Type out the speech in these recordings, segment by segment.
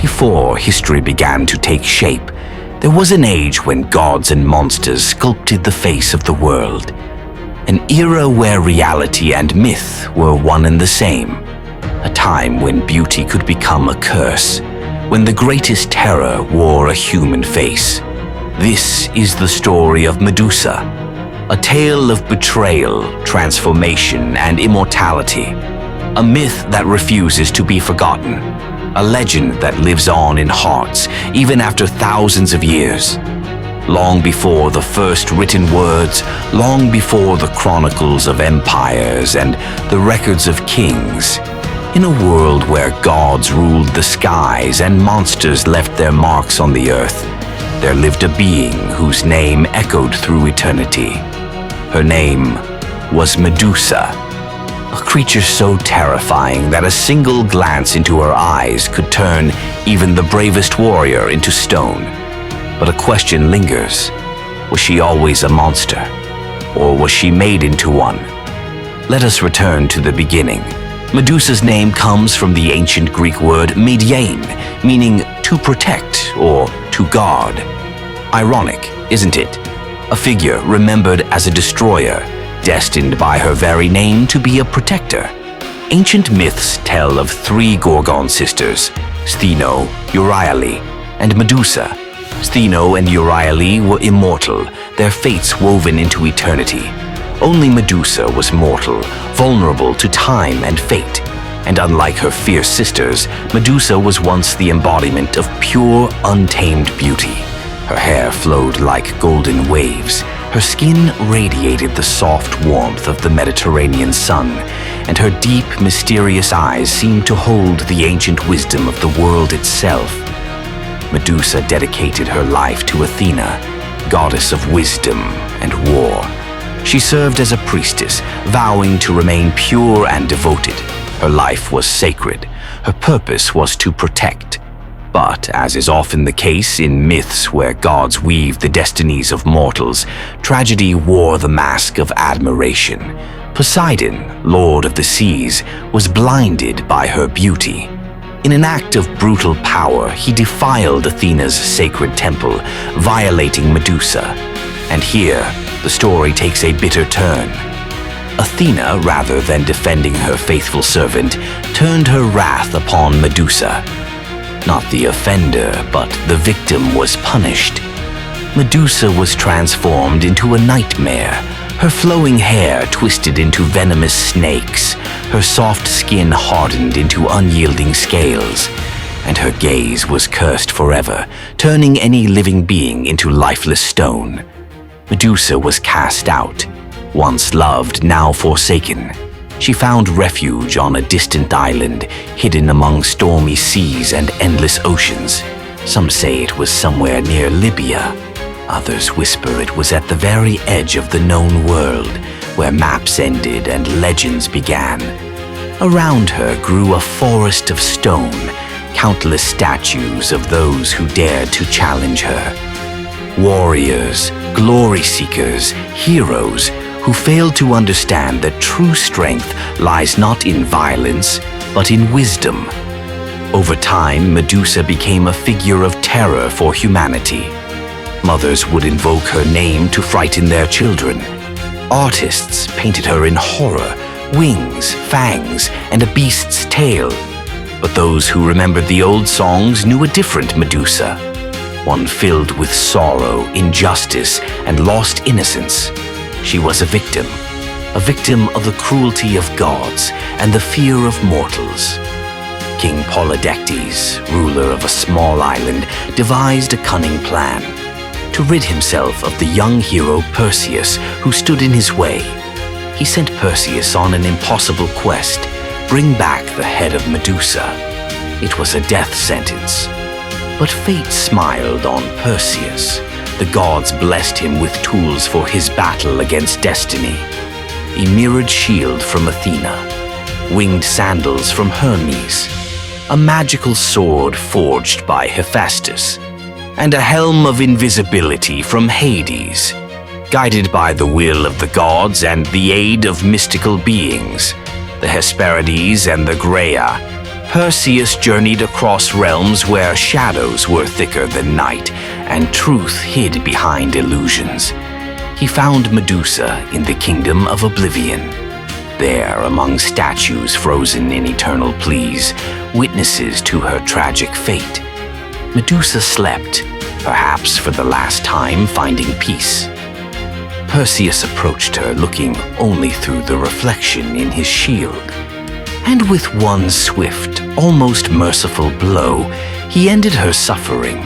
Before history began to take shape, there was an age when gods and monsters sculpted the face of the world. An era where reality and myth were one and the same. A time when beauty could become a curse, when the greatest terror wore a human face. This is the story of Medusa, a tale of betrayal, transformation, and immortality. A myth that refuses to be forgotten. A legend that lives on in hearts, even after thousands of years. Long before the first written words, long before the chronicles of empires and the records of kings. In a world where gods ruled the skies and monsters left their marks on the earth, there lived a being whose name echoed through eternity. Her name was Medusa, a creature so terrifying that a single glance into her eyes could turn even the bravest warrior into stone. But a question lingers. Was she always a monster? Or was she made into one? Let us return to the beginning. Medusa's name comes from the ancient Greek word mediane, meaning to protect or to guard. Ironic, isn't it? A figure remembered as a destroyer, destined by her very name to be a protector. Ancient myths tell of three Gorgon sisters, Stheno, Euryale, and Medusa. Stheno and Euryale were immortal, their fates woven into eternity. Only Medusa was mortal, vulnerable to time and fate. And unlike her fierce sisters, Medusa was once the embodiment of pure, untamed beauty. Her hair flowed like golden waves. Her skin radiated the soft warmth of the Mediterranean sun, and her deep, mysterious eyes seemed to hold the ancient wisdom of the world itself. Medusa dedicated her life to Athena, goddess of wisdom and war. She served as a priestess, vowing to remain pure and devoted. Her life was sacred. Her purpose was to protect. But, as is often the case in myths where gods weave the destinies of mortals, tragedy wore the mask of admiration. Poseidon, lord of the seas, was blinded by her beauty. In an act of brutal power, he defiled Athena's sacred temple, violating Medusa. And here, the story takes a bitter turn. Athena, rather than defending her faithful servant, turned her wrath upon Medusa. Not the offender, but the victim was punished. Medusa was transformed into a nightmare, her flowing hair twisted into venomous snakes, her soft skin hardened into unyielding scales, and her gaze was cursed forever, turning any living being into lifeless stone. Medusa was cast out, once loved, now forsaken. She found refuge on a distant island, hidden among stormy seas and endless oceans. Some say it was somewhere near Libya. Others whisper it was at the very edge of the known world, where maps ended and legends began. Around her grew a forest of stone, countless statues of those who dared to challenge her. Warriors, glory seekers, heroes, who failed to understand that true strength lies not in violence, but in wisdom. Over time, Medusa became a figure of terror for humanity. Mothers would invoke her name to frighten their children. Artists painted her in horror, wings, fangs, and a beast's tail. But those who remembered the old songs knew a different Medusa, one filled with sorrow, injustice, and lost innocence. She was a victim of the cruelty of gods and the fear of mortals. King Polydectes, ruler of a small island, devised a cunning plan to rid himself of the young hero Perseus, who stood in his way. He sent Perseus on an impossible quest: bring back the head of Medusa. It was a death sentence. But fate smiled on Perseus. The gods blessed him with tools for his battle against destiny. A mirrored shield from Athena, winged sandals from Hermes, a magical sword forged by Hephaestus, and a helm of invisibility from Hades. Guided by the will of the gods and the aid of mystical beings, the Hesperides and the Graea, Perseus journeyed across realms where shadows were thicker than night and truth hid behind illusions. He found Medusa in the kingdom of oblivion. There, among statues frozen in eternal pleas, witnesses to her tragic fate, Medusa slept, perhaps for the last time, finding peace. Perseus approached her, looking only through the reflection in his shield. And with one swift, almost merciful blow, he ended her suffering.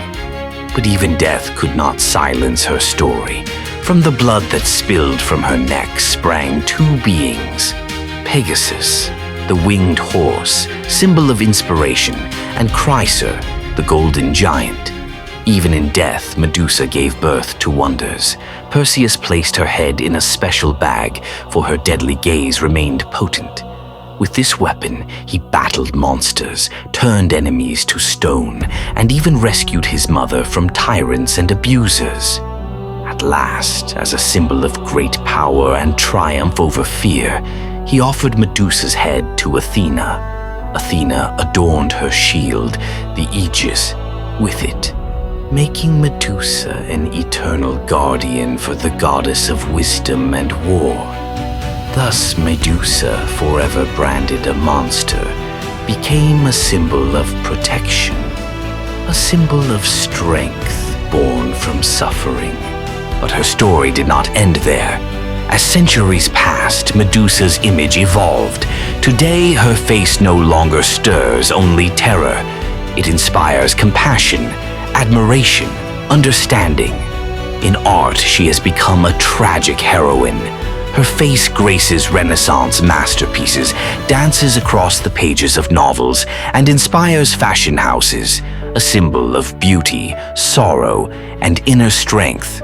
But even death could not silence her story. From the blood that spilled from her neck sprang two beings: Pegasus, the winged horse, symbol of inspiration, and Chryser, the golden giant. Even in death, Medusa gave birth to wonders. Perseus placed her head in a special bag, for her deadly gaze remained potent. With this weapon, he battled monsters, turned enemies to stone, and even rescued his mother from tyrants and abusers. At last, as a symbol of great power and triumph over fear, he offered Medusa's head to Athena. Athena adorned her shield, the Aegis, with it, making Medusa an eternal guardian for the goddess of wisdom and war. Thus, Medusa, forever branded a monster, became a symbol of protection, a symbol of strength born from suffering. But her story did not end there. As centuries passed, Medusa's image evolved. Today, her face no longer stirs only terror. It inspires compassion, admiration, understanding. In art, she has become a tragic heroine. Her face graces Renaissance masterpieces, dances across the pages of novels, and inspires fashion houses, a symbol of beauty, sorrow, and inner strength.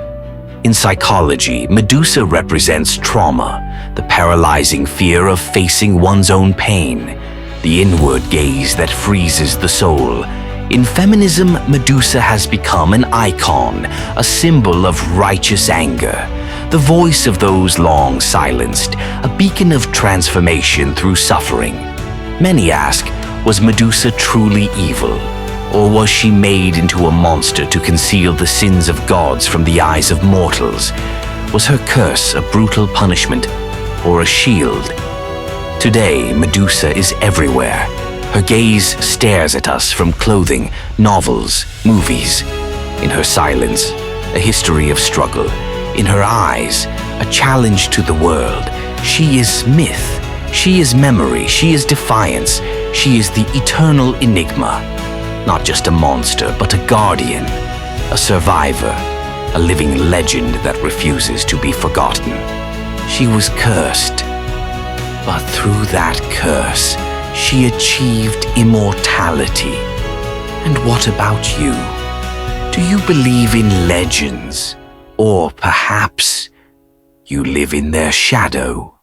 In psychology, Medusa represents trauma, the paralyzing fear of facing one's own pain, the inward gaze that freezes the soul. In feminism, Medusa has become an icon, a symbol of righteous anger, the voice of those long silenced, a beacon of transformation through suffering. Many ask, was Medusa truly evil? Or was she made into a monster to conceal the sins of gods from the eyes of mortals? Was her curse a brutal punishment or a shield? Today, Medusa is everywhere. Her gaze stares at us from clothing, novels, movies. In her silence, a history of struggle. In her eyes, a challenge to the world. She is myth. She is memory. She is defiance. She is the eternal enigma. Not just a monster, but a guardian, a survivor, a living legend that refuses to be forgotten. She was cursed, but through that curse, she achieved immortality. And what about you? Do you believe in legends? Or perhaps you live in their shadow?